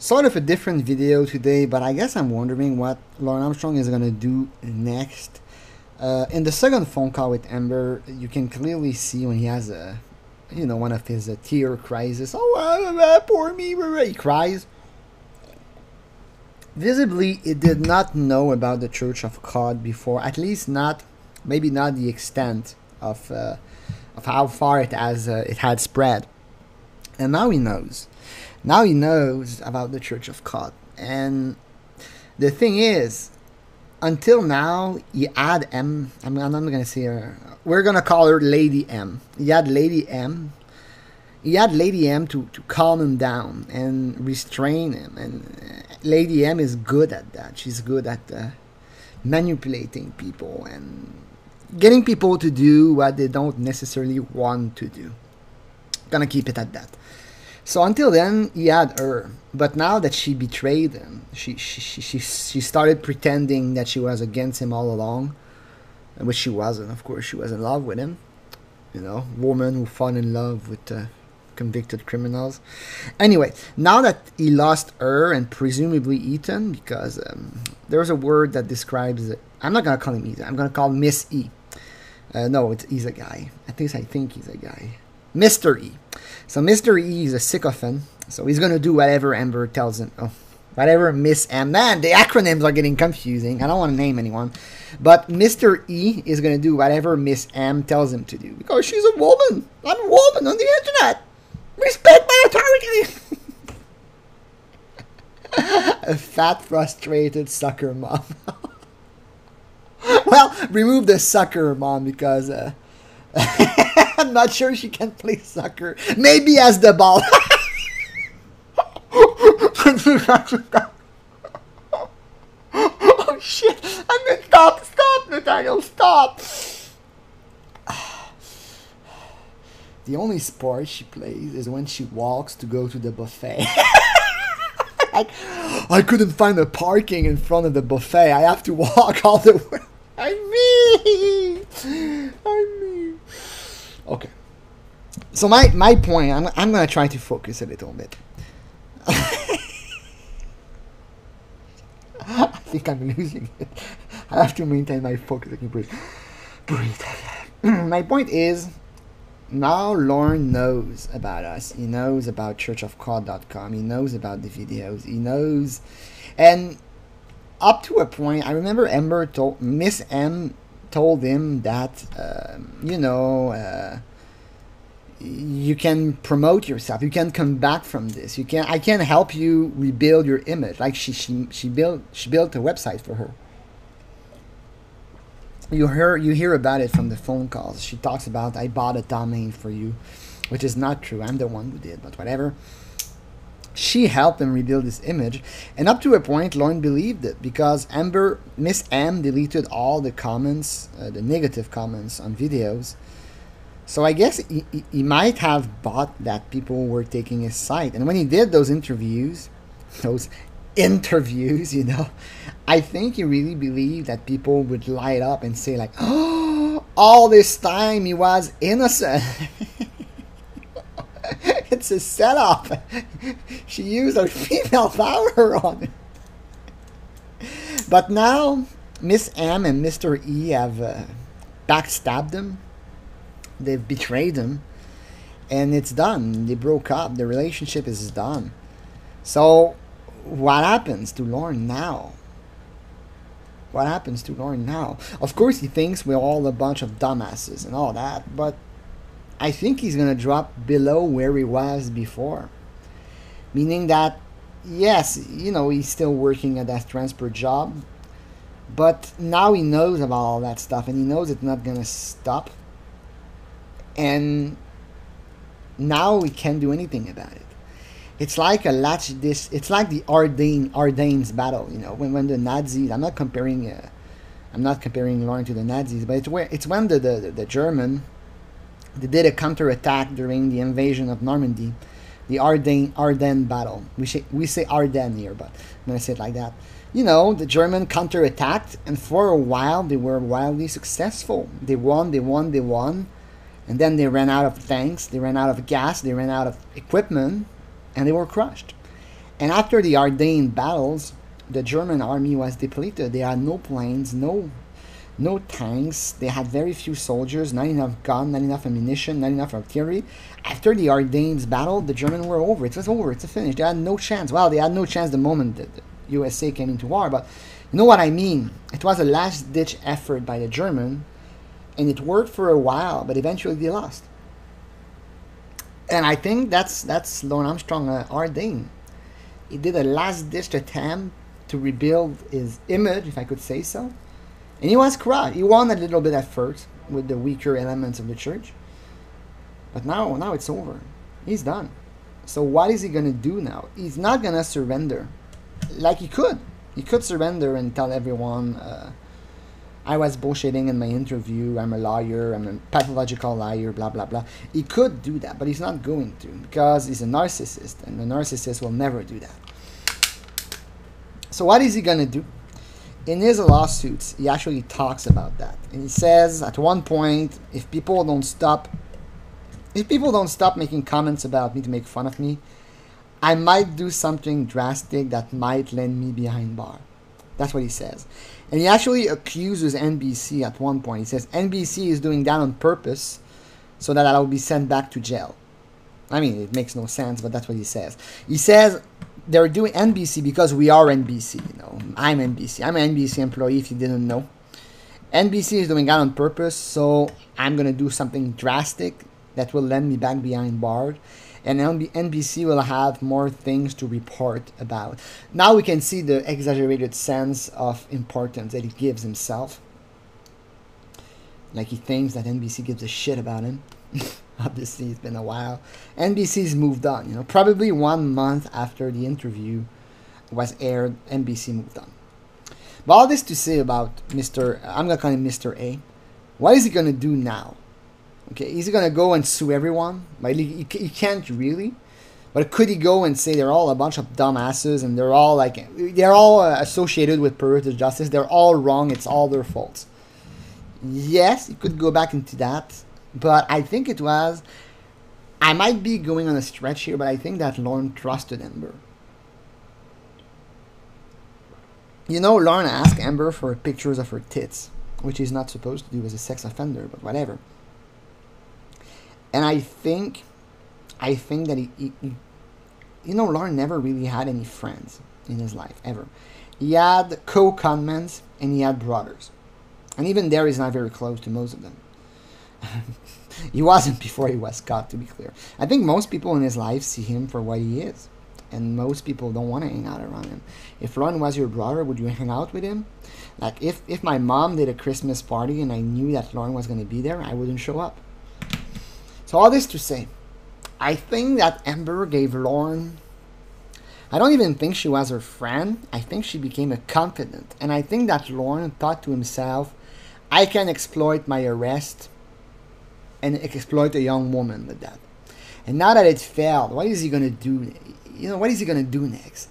Sort of a different video today, but I guess I'm wondering what Lorne Armstrong is gonna do next. In the second phone call with Amber, you can clearly see when he has one of his tear crises. Oh, poor me, he cries. Visibly, he did not know about the Church of God before, at least not, maybe not the extent of how far it had spread, and now he knows. Now he knows about the Church of God. And the thing is, until now, he had M. I'm not going to say her. We're going to call her Lady M. He had Lady M. He had Lady M to calm him down and restrain him. And Lady M is good at that. She's good at manipulating people and getting people to do what they don't necessarily want to do. Gonna keep it at that. So until then, he had her, but now that she betrayed him, she started pretending that she was against him all along, which she wasn't. Of course, she was in love with him. You know, woman who fell in love with convicted criminals. Anyway, now that he lost her and presumably Ethan, because there's a word that describes it. I'm not gonna call him Ethan. I'm gonna call him Miss E. No, he's a guy. I think he's a guy. Mr. E. So Mr. E is a sycophant. So he's going to do whatever Amber tells him. Oh, whatever Miss M. Man, the acronyms are getting confusing. I don't want to name anyone. But Mr. E is going to do whatever Miss M tells him to do. Because she's a woman. I'm a woman on the internet. Respect my authority. A fat, frustrated sucker mom. Well, remove the sucker mom because... I'm not sure she can play soccer. Maybe as the ball. Oh shit! I'm gonna stop, Nathaniel, stop. The only sport she plays is when she walks to go to the buffet. I couldn't find a parking in front of the buffet. I have to walk all the way. I mean. Okay. So my point, I'm going to try to focus a little bit. I think I'm losing it. I have to maintain my focus. I can breathe. My point is, now Lorne knows about us. He knows about churchofcod.com. He knows about the videos. He knows. And up to a point, I remember Miss M told him that, you can promote yourself. You can come back from this. I can help you rebuild your image. Like she built a website for her. You hear about it from the phone calls. She talks about, I bought a domain for you, which is not true. I'm the one who did, but whatever. She helped him rebuild his image, and up to a point, Lorne believed it because Miss M deleted all the comments, the negative comments on videos. So I guess he might have bought that people were taking his side, and when he did those interviews, I think he really believed that people would light up and say like, "Oh, all this time he was innocent." It's a setup. She used her female power on it. But now, Miss M and Mr. E have backstabbed him. They've betrayed him. And it's done. They broke up. The relationship is done. So, what happens to Lorne now? What happens to Lorne now? Of course, he thinks we're all a bunch of dumbasses and all that, but I think he's going to drop below where he was before. Meaning that, yes, he's still working at that transport job, but now he knows about all that stuff, and he knows it's not going to stop. And now he can't do anything about it. It's like it's like the Ardennes battle, when the Nazis, I'm not comparing Lorne to the Nazis, but it's when the German, they did a counterattack during the invasion of Normandy, the Ardennes battle. We say Ardennes here, but I'm going to say it like that. The German counterattacked, and for a while they were wildly successful. They won, and then they ran out of tanks, they ran out of gas, they ran out of equipment, and they were crushed. And after the Ardennes battles, the German army was depleted. They had no planes, no tanks. They had very few soldiers, not enough gun, not enough ammunition, not enough artillery. After the Ardennes battle, the Germans were over. It was over. It's a finish. They had no chance. Well, they had no chance the moment that the USA came into war, but you know what I mean? It was a last-ditch effort by the German, and it worked for a while, but eventually they lost. And I think that's Lorne Armstrong Ardennes. He did a last-ditch attempt to rebuild his image, if I could say so. And he was crushed. He won a little bit at first with the weaker elements of the church. But now it's over. He's done. So what is he going to do now? He's not going to surrender. Like he could. He could surrender and tell everyone, I was bullshitting in my interview, I'm a liar, I'm a pathological liar, blah, blah, blah. He could do that, but he's not going to, because he's a narcissist, and a narcissist will never do that. So what is he going to do? In his lawsuits, he actually talks about that. And he says, at one point, if people don't stop making comments about me to make fun of me, I might do something drastic that might land me behind bar. That's what he says. And he actually accuses NBC at one point. He says NBC is doing that on purpose so that I'll be sent back to jail. I mean, it makes no sense, but that's what he says. He says they're doing NBC because we are NBC. You know, I'm NBC. I'm an NBC employee, if you didn't know. NBC is doing that on purpose, so I'm going to do something drastic that will land me back behind bars. And NBC will have more things to report about. Now we can see the exaggerated sense of importance that he gives himself. Like he thinks that NBC gives a shit about him. Obviously, it's been a while. NBC's moved on. You know, probably 1 month after the interview was aired, NBC moved on. But all this to say about I'm going to call him Mr. A. What is he going to do now? Okay, is he going to go and sue everyone? Well, he can't really. But could he go and say they're all a bunch of dumbasses and they're all associated with perverted justice? They're all wrong. It's all their faults. Yes, he could go back into that. But I think I might be going on a stretch here, but I think that Lorne trusted Amber. You know, Lorne asked Amber for pictures of her tits, which he's not supposed to do as a sex offender, but whatever. And I think that he you know, Lorne never really had any friends in his life, ever. He had co-conmans and he had brothers. And even there, he's not very close to most of them. He wasn't before he was caught, to be clear. I think most people in his life see him for what he is. And most people don't want to hang out around him. If Lorne was your brother, would you hang out with him? Like, if my mom did a Christmas party and I knew that Lorne was going to be there, I wouldn't show up. So all this to say, I think that Amber gave Lorne... I don't even think she was her friend. I think she became a confidant. And I think that Lorne thought to himself, I can exploit my arrest and exploit a young woman with that. And now that it failed, what is he going to do? You know, what is he going to do next?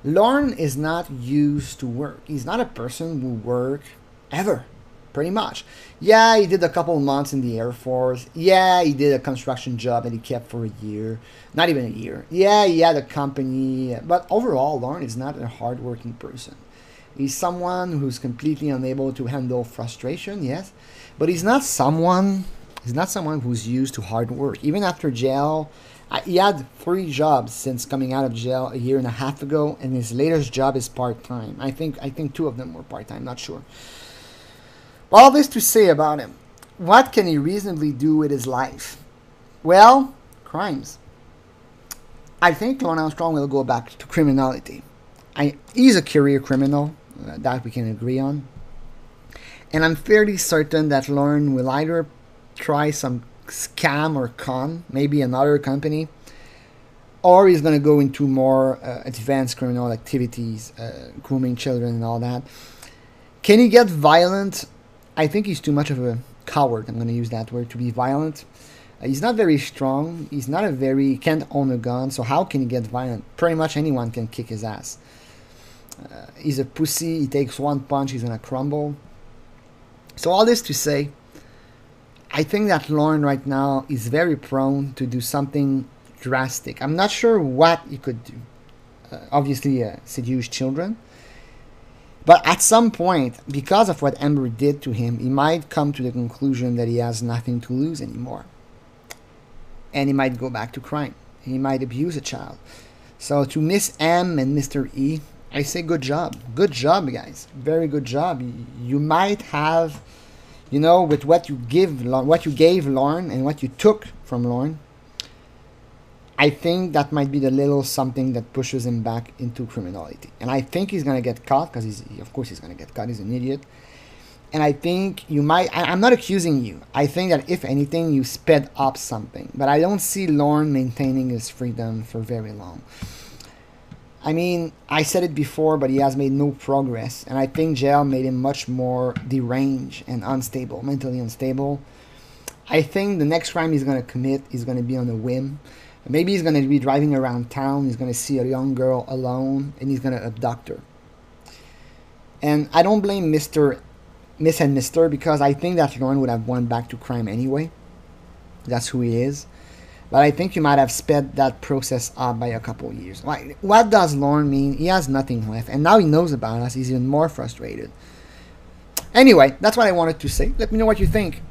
Lorne is not used to work. He's not a person who works ever. Pretty much. Yeah, he did a couple of months in the Air Force. Yeah, he did a construction job that he kept for a year. Not even a year. Yeah, he had a company. But overall, Lorne is not a hardworking person. He's someone who's completely unable to handle frustration, yes. But he's not someone who's used to hard work. Even after jail, he had 3 jobs since coming out of jail a year and a half ago, and his latest job is part-time. I think 2 of them were part-time, not sure. All this to say about him. What can he reasonably do with his life? Well, crimes. I think Lorne Armstrong will go back to criminality. He's a career criminal, that we can agree on. And I'm fairly certain that Lorne will either try some scam or con, maybe another company, or he's going to go into more advanced criminal activities, grooming children and all that. Can he get violent? I think he's too much of a coward, I'm going to use that word, to be violent. He's not very strong. He can't own a gun, so how can he get violent? Pretty much anyone can kick his ass. He's a pussy. He takes one punch, he's going to crumble. So all this to say, I think that Lorne right now is very prone to do something drastic. I'm not sure what he could do. obviously seduce children. But at some point, because of what Amber did to him, he might come to the conclusion that he has nothing to lose anymore. And he might go back to crime. He might abuse a child. So to Miss M and Mr. E, I say good job. Good job, guys. Very good job. You might have, with what you gave Lorne and what you took from Lorne, I think that might be the little something that pushes him back into criminality. And I think he's going to get caught, because of course he's going to get caught. He's an idiot. And I think you might... I'm not accusing you. I think that if anything, you sped up something. But I don't see Lorne maintaining his freedom for very long. I mean, I said it before, but he has made no progress. And I think jail made him much more deranged and unstable, mentally unstable. I think the next crime he's going to commit is going to be on a whim. Maybe he's going to be driving around town, he's going to see a young girl alone, and he's going to abduct her. And I don't blame Miss and Mr. because I think that Lorne would have went back to crime anyway. That's who he is. But I think you might have sped that process up by a couple of years. Like, what does Lorne mean? He has nothing left. And now he knows about us. He's even more frustrated. Anyway, that's what I wanted to say. Let me know what you think.